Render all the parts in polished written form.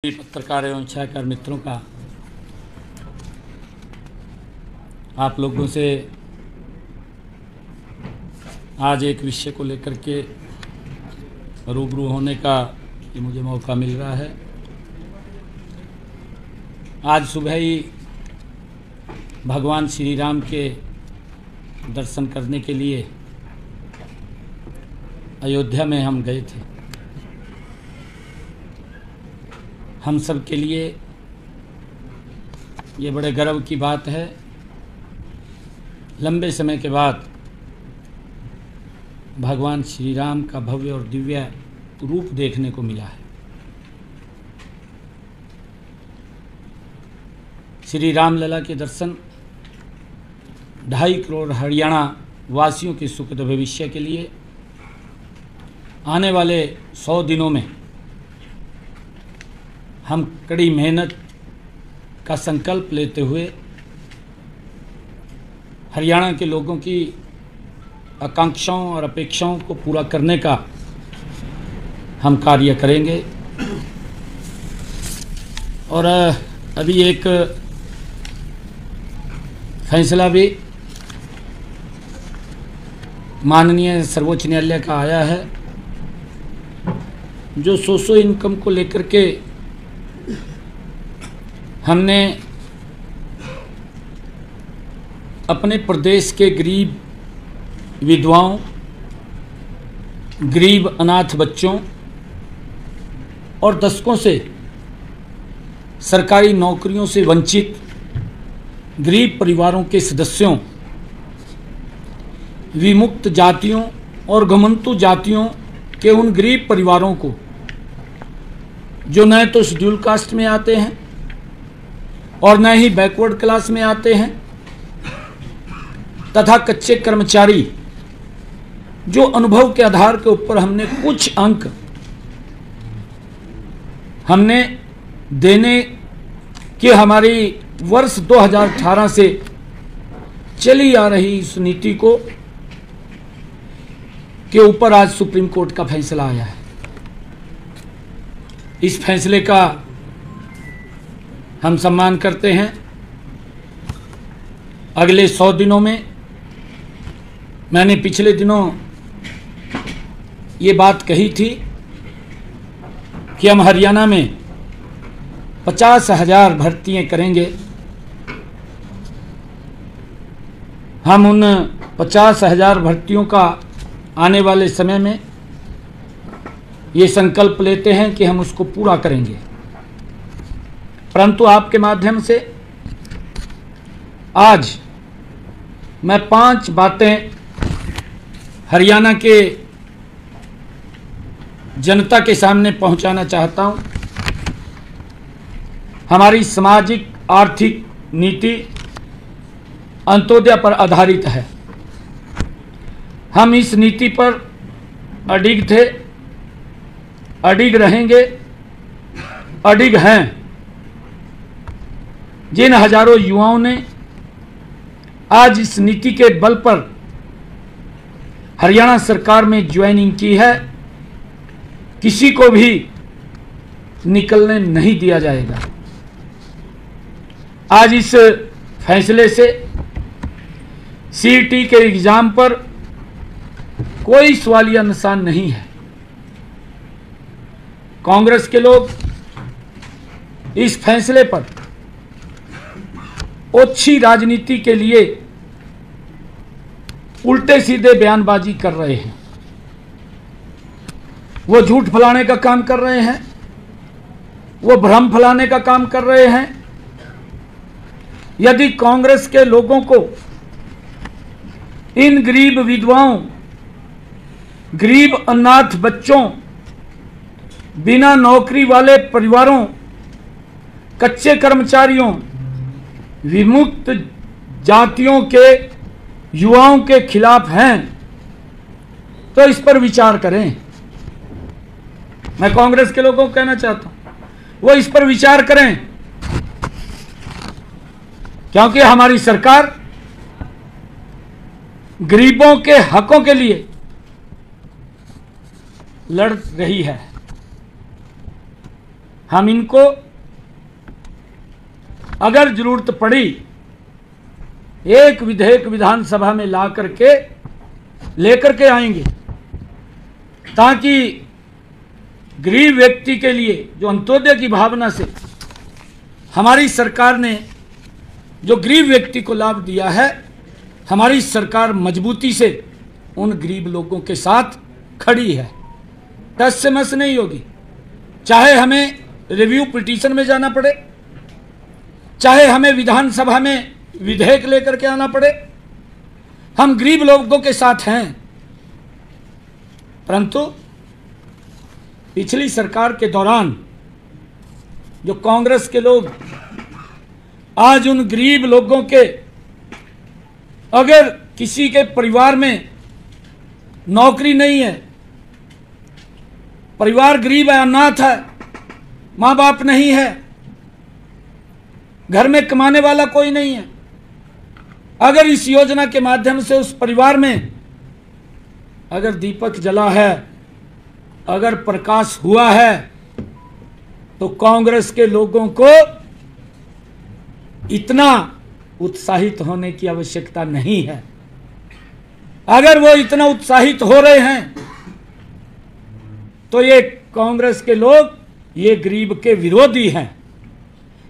पत्रकार एवं छायाकार मित्रों का आप लोगों से आज एक विषय को लेकर के रूबरू होने का ये मुझे मौका मिल रहा है। आज सुबह ही भगवान श्री राम के दर्शन करने के लिए अयोध्या में हम गए थे। हम सब के लिए ये बड़े गर्व की बात है, लंबे समय के बाद भगवान श्री राम का भव्य और दिव्य रूप देखने को मिला है। श्री राम लला के दर्शन 2.5 करोड़ हरियाणा वासियों के सुखद भविष्य के लिए आने वाले 100 दिनों में हम कड़ी मेहनत का संकल्प लेते हुए हरियाणा के लोगों की आकांक्षाओं और अपेक्षाओं को पूरा करने का हम कार्य करेंगे। और अभी एक फैसला भी माननीय सर्वोच्च न्यायालय का आया है, जो सोशो इनकम को लेकर के हमने अपने प्रदेश के गरीब विधवाओं, गरीब अनाथ बच्चों और दशकों से सरकारी नौकरियों से वंचित गरीब परिवारों के सदस्यों, विमुक्त जातियों और घुमंतु जातियों के उन गरीब परिवारों को जो न तो शेड्यूल कास्ट में आते हैं और न ही बैकवर्ड क्लास में आते हैं, तथा कच्चे कर्मचारी जो अनुभव के आधार के ऊपर हमने कुछ अंक हमने देने की हमारी वर्ष 2018 से चली आ रही इस नीति को के ऊपर आज सुप्रीम कोर्ट का फैसला आया है। इस फैसले का हम सम्मान करते हैं। अगले 100 दिनों में, मैंने पिछले दिनों ये बात कही थी कि हम हरियाणा में 50,000 भर्तियां करेंगे। हम उन 50,000 भर्तियों का आने वाले समय में ये संकल्प लेते हैं कि हम उसको पूरा करेंगे। परंतु आपके माध्यम से आज मैं 5 बातें हरियाणा के जनता के सामने पहुंचाना चाहता हूं। हमारी सामाजिक आर्थिक नीति अंत्योदय पर आधारित है। हम इस नीति पर अडिग थे, अडिग रहेंगे, अडिग हैं। जिन हजारों युवाओं ने आज इस नीति के बल पर हरियाणा सरकार में ज्वाइनिंग की है, किसी को भी निकलने नहीं दिया जाएगा। आज इस फैसले से सीईटी के एग्जाम पर कोई सवालिया निशान नहीं है। कांग्रेस के लोग इस फैसले पर ओछी राजनीति के लिए उल्टे सीधे बयानबाजी कर रहे हैं। वो झूठ फैलाने का काम कर रहे हैं, वो भ्रम फैलाने का काम कर रहे हैं। यदि कांग्रेस के लोगों को इन गरीब विधवाओं, गरीब अनाथ बच्चों, बिना नौकरी वाले परिवारों, कच्चे कर्मचारियों, विमुक्त जातियों के युवाओं के खिलाफ हैं, तो इस पर विचार करें। मैं कांग्रेस के लोगों को कहना चाहता हूं, वो इस पर विचार करें, क्योंकि हमारी सरकार गरीबों के हकों के लिए लड़ रही है। हम इनको अगर जरूरत पड़ी एक विधेयक विधानसभा में ला करके लेकर के आएंगे, ताकि गरीब व्यक्ति के लिए जो अंत्योदय की भावना से हमारी सरकार ने जो गरीब व्यक्ति को लाभ दिया है, हमारी सरकार मजबूती से उन गरीब लोगों के साथ खड़ी है। टस से मस नहीं होगी, चाहे हमें रिव्यू पिटीशन में जाना पड़े, चाहे हमें विधानसभा में विधेयक लेकर के आना पड़े, हम गरीब लोगों के साथ हैं। परंतु पिछली सरकार के दौरान जो कांग्रेस के लोग आज उन गरीब लोगों के, अगर किसी के परिवार में नौकरी नहीं है, परिवार गरीब है, अनाथ है, माँ बाप नहीं है, घर में कमाने वाला कोई नहीं है, अगर इस योजना के माध्यम से उस परिवार में अगर दीपक जला है, अगर प्रकाश हुआ है, तो कांग्रेस के लोगों को इतना उत्साहित होने की आवश्यकता नहीं है। अगर वो इतना उत्साहित हो रहे हैं तो ये कांग्रेस के लोग ये गरीब के विरोधी हैं।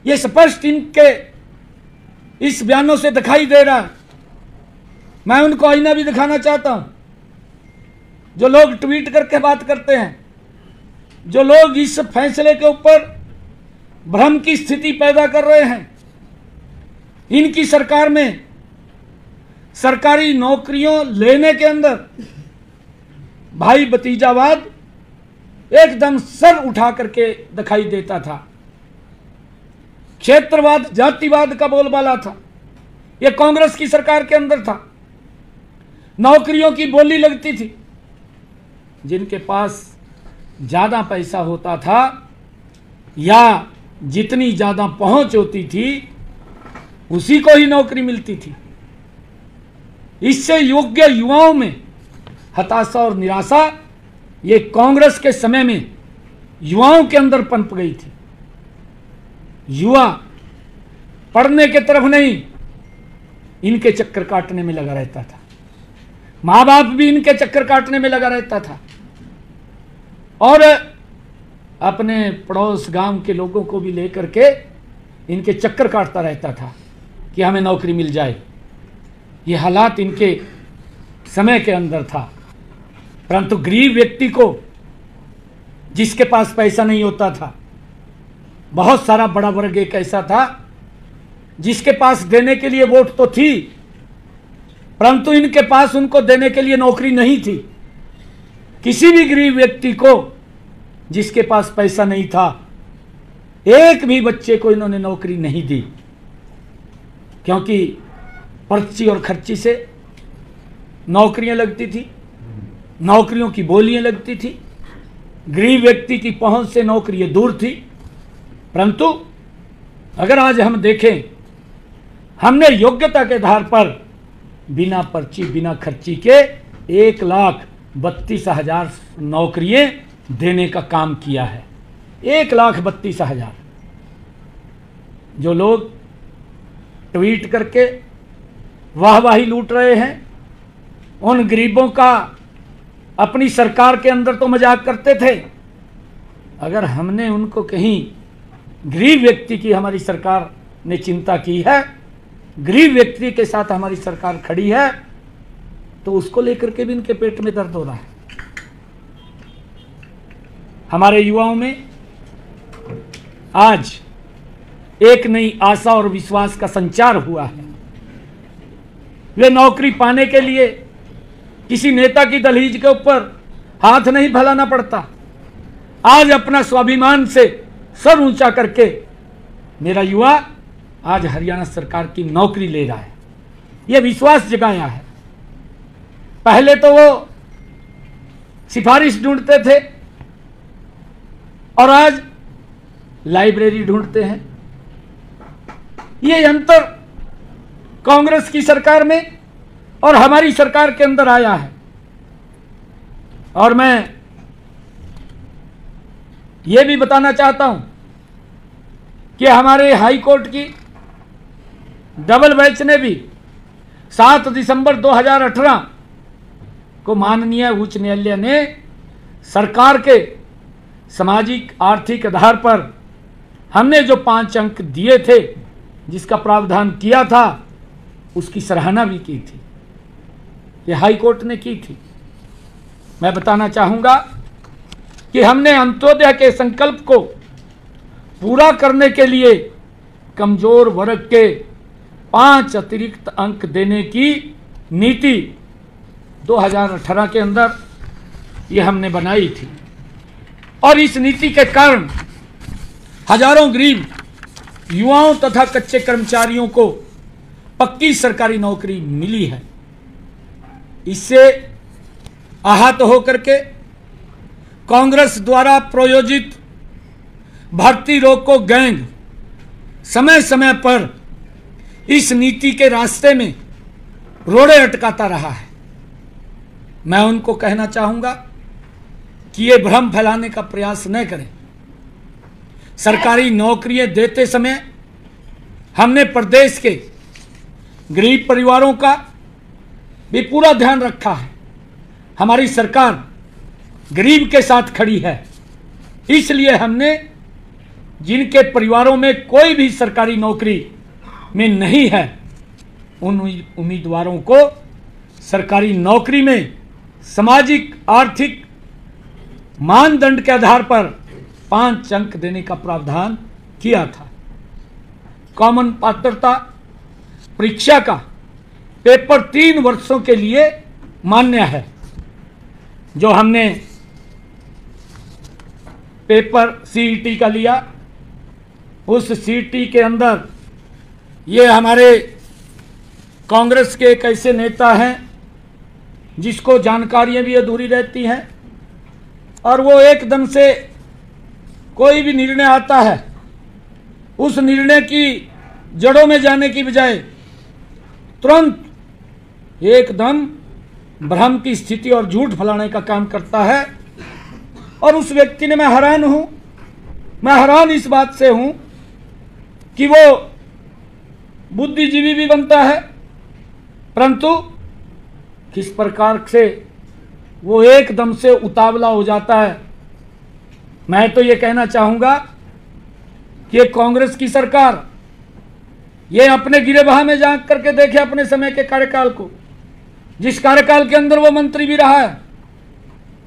ये स्पष्ट इनके इस बयानों से दिखाई दे रहा है। मैं उनको आईना भी दिखाना चाहता हूं, जो लोग ट्वीट करके बात करते हैं, जो लोग इस फैसले के ऊपर भ्रम की स्थिति पैदा कर रहे हैं। इनकी सरकार में सरकारी नौकरियों लेने के अंदर भाई भतीजावाद एकदम सर उठा करके दिखाई देता था। क्षेत्रवाद, जातिवाद का बोलबाला था। यह कांग्रेस की सरकार के अंदर था। नौकरियों की बोली लगती थी। जिनके पास ज्यादा पैसा होता था या जितनी ज्यादा पहुंच होती थी, उसी को ही नौकरी मिलती थी। इससे योग्य युवाओं में हताशा और निराशा ये कांग्रेस के समय में युवाओं के अंदर पनप गई थी। युवा पढ़ने के तरफ नहीं, इनके चक्कर काटने में लगा रहता था। माँ बाप भी इनके चक्कर काटने में लगा रहता था और अपने पड़ोस गांव के लोगों को भी लेकर के इनके चक्कर काटता रहता था कि हमें नौकरी मिल जाए। ये हालात इनके समय के अंदर था। परंतु गरीब व्यक्ति को, जिसके पास पैसा नहीं होता था, बहुत सारा बड़ा वर्ग एक ऐसा था जिसके पास देने के लिए वोट तो थी, परंतु इनके पास उनको देने के लिए नौकरी नहीं थी। किसी भी गरीब व्यक्ति को जिसके पास पैसा नहीं था, एक भी बच्चे को इन्होंने नौकरी नहीं दी, क्योंकि पर्ची और खर्ची से नौकरियां लगती थी, नौकरियों की बोलियां लगती थी, गरीब व्यक्ति की पहुंच से नौकरियां दूर थी। परंतु अगर आज हम देखें, हमने योग्यता के आधार पर बिना पर्ची बिना खर्ची के 1,32,000 नौकरियां देने का काम किया है। 1,32,000। जो लोग ट्वीट करके वाहवाही लूट रहे हैं, उन गरीबों का अपनी सरकार के अंदर तो मजाक करते थे। अगर हमने उनको कहीं गरीब व्यक्ति की हमारी सरकार ने चिंता की है, गरीब व्यक्ति के साथ हमारी सरकार खड़ी है, तो उसको लेकर के भी इनके पेट में दर्द हो रहा है। हमारे युवाओं में आज एक नई आशा और विश्वास का संचार हुआ है। वे नौकरी पाने के लिए किसी नेता की दहलीज के ऊपर हाथ नहीं फैलाना पड़ता। आज अपना स्वाभिमान से सर ऊंचा करके मेरा युवा आज हरियाणा सरकार की नौकरी ले रहा है। यह विश्वास जगाया है। पहले तो वो सिफारिश ढूंढते थे और आज लाइब्रेरी ढूंढते हैं। ये अंतर कांग्रेस की सरकार में और हमारी सरकार के अंदर आया है। और मैं ये भी बताना चाहता हूं कि हमारे हाई कोर्ट की डबल बेंच ने भी 7 दिसंबर 2018 को माननीय उच्च न्यायालय ने सरकार के सामाजिक आर्थिक आधार पर हमने जो 5 अंक दिए थे, जिसका प्रावधान किया था, उसकी सराहना भी की थी। ये हाई कोर्ट ने की थी। मैं बताना चाहूँगा कि हमने अंत्योदय के संकल्प को पूरा करने के लिए कमजोर वर्ग के 5 अतिरिक्त अंक देने की नीति 2018 के अंदर ये हमने बनाई थी, और इस नीति के कारण हजारों गरीब युवाओं तथा कच्चे कर्मचारियों को पक्की सरकारी नौकरी मिली है। इससे आहत होकर के कांग्रेस द्वारा प्रायोजित भर्ती रोको गैंग समय समय पर इस नीति के रास्ते में रोड़े अटकाता रहा है। मैं उनको कहना चाहूंगा कि ये भ्रम फैलाने का प्रयास न करें। सरकारी नौकरियां देते समय हमने प्रदेश के गरीब परिवारों का भी पूरा ध्यान रखा है। हमारी सरकार गरीब के साथ खड़ी है, इसलिए हमने जिनके परिवारों में कोई भी सरकारी नौकरी में नहीं है, उन उम्मीदवारों को सरकारी नौकरी में सामाजिक आर्थिक मानदंड के आधार पर 5 अंक देने का प्रावधान किया था। कॉमन पात्रता परीक्षा का पेपर 3 वर्षों के लिए मान्य है। जो हमने पेपर सीईटी का लिया, उस सीईटी के अंदर ये हमारे कांग्रेस के एक ऐसे नेता हैं जिसको जानकारियां भी अधूरी रहती हैं, और वो एकदम से कोई भी निर्णय आता है, उस निर्णय की जड़ों में जाने की बजाय तुरंत एकदम भ्रम की स्थिति और झूठ फैलाने का काम करता है। और उस व्यक्ति ने, मैं हैरान इस बात से हूं कि वो बुद्धिजीवी भी बनता है, परंतु किस प्रकार से वो एकदम से उतावला हो जाता है। मैं तो ये कहना चाहूंगा कि ये कांग्रेस की सरकार ये अपने गिरेबान में झांक करके देखे अपने समय के कार्यकाल को, जिस कार्यकाल के अंदर वो मंत्री भी रहा है,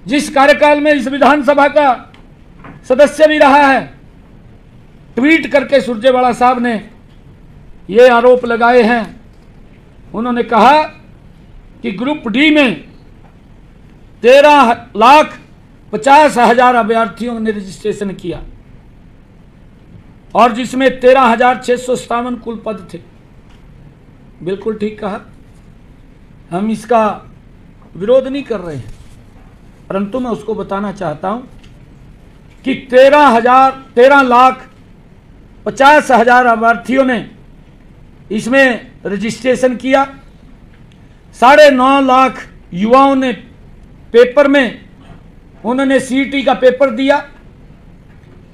जिस कार्यकाल में इस विधानसभा का सदस्य भी रहा है। ट्वीट करके सुरजेवाला साहब ने ये आरोप लगाए हैं। उन्होंने कहा कि ग्रुप डी में 13,50,000 अभ्यर्थियों ने रजिस्ट्रेशन किया, और जिसमें 13,657 कुल पद थे। बिल्कुल ठीक कहा, हम इसका विरोध नहीं कर रहे हैं, परंतु मैं उसको बताना चाहता हूं कि 13,50,000 अभ्यर्थियों ने इसमें रजिस्ट्रेशन किया। 9.5 लाख युवाओं ने पेपर में उन्होंने सीईटी का पेपर दिया,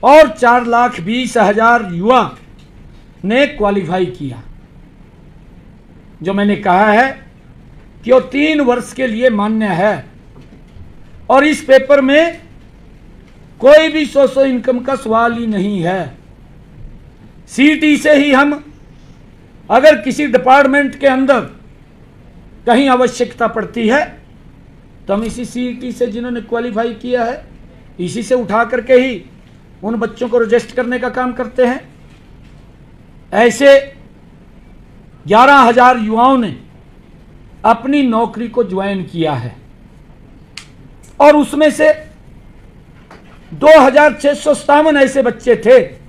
और 4,20,000 युवा ने क्वालिफाई किया। जो मैंने कहा है कि वो 3 वर्ष के लिए मान्य है, और इस पेपर में कोई भी सोशल इनकम का सवाल ही नहीं है। सीईटी से ही हम अगर किसी डिपार्टमेंट के अंदर कहीं आवश्यकता पड़ती है तो हम इसी सीईटी से, जिन्होंने क्वालिफाई किया है, इसी से उठा करके ही उन बच्चों को रजिस्टर करने का काम करते हैं। ऐसे 11,000 युवाओं ने अपनी नौकरी को ज्वाइन किया है, और उसमें से 2,657 ऐसे बच्चे थे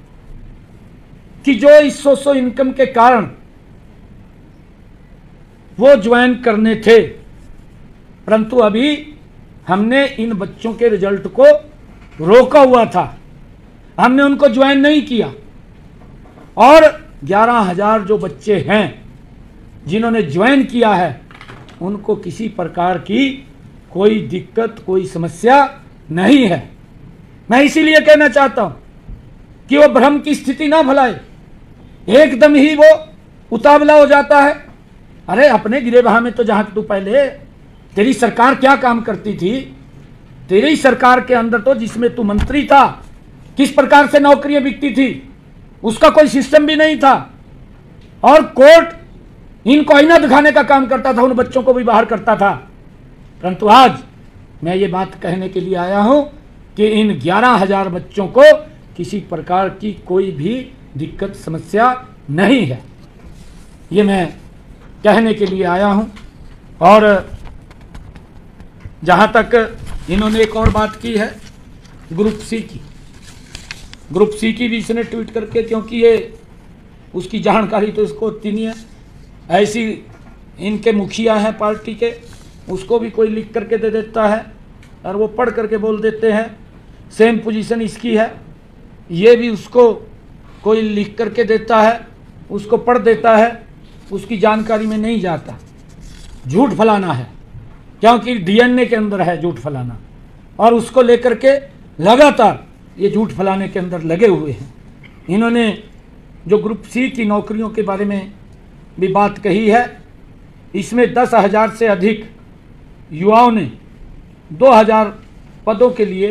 कि जो इस सोशल इनकम के कारण वो ज्वाइन करने थे, परंतु अभी हमने इन बच्चों के रिजल्ट को रोका हुआ था, हमने उनको ज्वाइन नहीं किया। और 11,000 जो बच्चे हैं जिन्होंने ज्वाइन किया है, उनको किसी प्रकार की कोई दिक्कत, कोई समस्या नहीं है। मैं इसीलिए कहना चाहता हूं कि वो भ्रम की स्थिति ना फैलाए, एकदम ही वो उतावला हो जाता है। अरे अपने गिरेबान में तो जहां तू पहले तेरी सरकार क्या काम करती थी, तेरी सरकार के अंदर तो जिसमें तू मंत्री था किस प्रकार से नौकरियां बिकती थी उसका कोई सिस्टम भी नहीं था, और कोर्ट इनको आईना दिखाने का काम करता था, उन बच्चों को भी बाहर करता था। परंतु आज मैं ये बात कहने के लिए आया हूं कि इन 11,000 बच्चों को किसी प्रकार की कोई भी दिक्कत समस्या नहीं है, ये मैं कहने के लिए आया हूं। और जहां तक इन्होंने एक और बात की है ग्रुप सी की, ग्रुप सी की भी इसने ट्वीट करके, क्योंकि ये उसकी जानकारी तो इसको उतनी नहीं है, ऐसी इनके मुखिया हैं पार्टी के, उसको भी कोई लिख करके दे देता है और वो पढ़ करके बोल देते हैं सेम पोजीशन इसकी है, ये भी उसको कोई लिख करके देता है, उसको पढ़ देता है, उसकी जानकारी में नहीं जाता। झूठ फैलाना है, क्योंकि डीएनए के अंदर है झूठ फैलाना, और उसको लेकर के लगातार ये झूठ फैलाने के अंदर लगे हुए हैं। इन्होंने जो ग्रुप सी की नौकरियों के बारे में भी बात कही है, इसमें 10,000 से अधिक युवाओं ने 2,000 पदों के लिए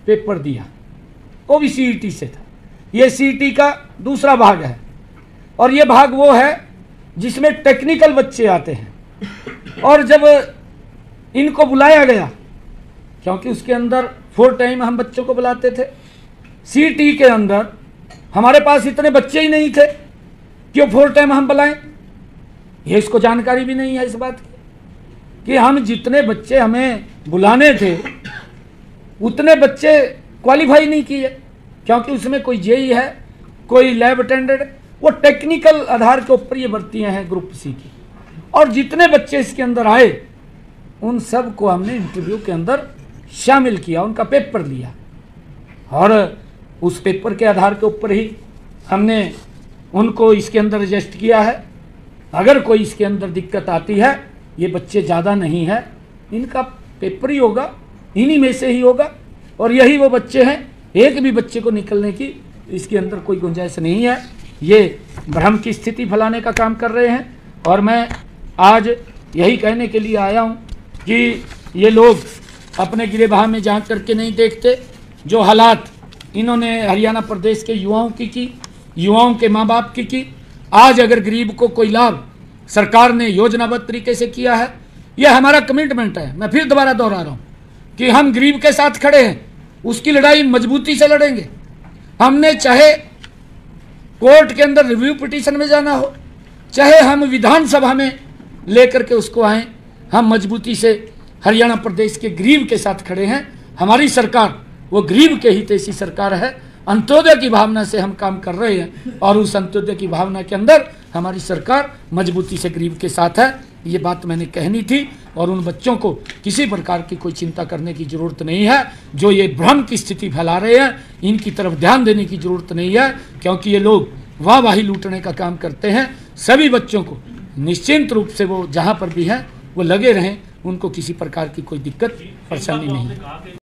पेपर दिया, वो भी सीईटी से था। ये सीईटी का दूसरा भाग है, और ये भाग वो है जिसमें टेक्निकल बच्चे आते हैं। और जब इनको बुलाया गया, क्योंकि उसके अंदर 4 टाइम हम बच्चों को बुलाते थे, सीईटी के अंदर हमारे पास इतने बच्चे ही नहीं थे कि वो 4 टाइम हम बुलाएं। ये इसको जानकारी भी नहीं है इस बात की कि हम जितने बच्चे हमें बुलाने थे उतने बच्चे क्वालिफाई नहीं किए, क्योंकि उसमें कोई जेई है, कोई लैब अटेंडेंट, वो टेक्निकल आधार के ऊपर ये भर्तियाँ हैं ग्रुप सी की। और जितने बच्चे इसके अंदर आए उन सब को हमने इंटरव्यू के अंदर शामिल किया, उनका पेपर लिया, और उस पेपर के आधार के ऊपर ही हमने उनको इसके अंदर रजिस्ट किया है। अगर कोई इसके अंदर दिक्कत आती है, ये बच्चे ज़्यादा नहीं है, इनका पेपर ही होगा, इन्हीं में से ही होगा, और यही वो बच्चे हैं, एक भी बच्चे को निकलने की इसके अंदर कोई गुंजाइश नहीं है। ये भ्रम की स्थिति फैलाने का काम कर रहे हैं, और मैं आज यही कहने के लिए आया हूँ कि ये लोग अपने गिरेबान में जांच करके नहीं देखते। जो हालात इन्होंने हरियाणा प्रदेश के युवाओं की, युवाओं के माँ बाप की, आज अगर गरीब को कोई लाभ सरकार ने योजनाबद्ध तरीके से किया है, यह हमारा कमिटमेंट है। मैं फिर दोबारा दोहरा रहा हूँ कि हम गरीब के साथ खड़े हैं, उसकी लड़ाई मजबूती से लड़ेंगे। हमने चाहे कोर्ट के अंदर रिव्यू पिटीशन में जाना हो, चाहे हम विधानसभा में लेकर के उसको आएँ, हम मजबूती से हरियाणा प्रदेश के गरीब के साथ खड़े हैं। हमारी सरकार वो गरीब के हित ऐसी सरकार है, अंत्योदय की भावना से हम काम कर रहे हैं, और उस अंत्योदय की भावना के अंदर हमारी सरकार मजबूती से गरीब के साथ है। ये बात मैंने कहनी थी, और उन बच्चों को किसी प्रकार की कोई चिंता करने की ज़रूरत नहीं है। जो ये भ्रम की स्थिति फैला रहे हैं, इनकी तरफ ध्यान देने की ज़रूरत नहीं है, क्योंकि ये लोग वाहवाही लूटने का काम करते हैं। सभी बच्चों को निश्चिंत रूप से वो जहाँ पर भी हैं वो लगे रहें, उनको किसी प्रकार की कोई दिक्कत परेशानी नहीं है।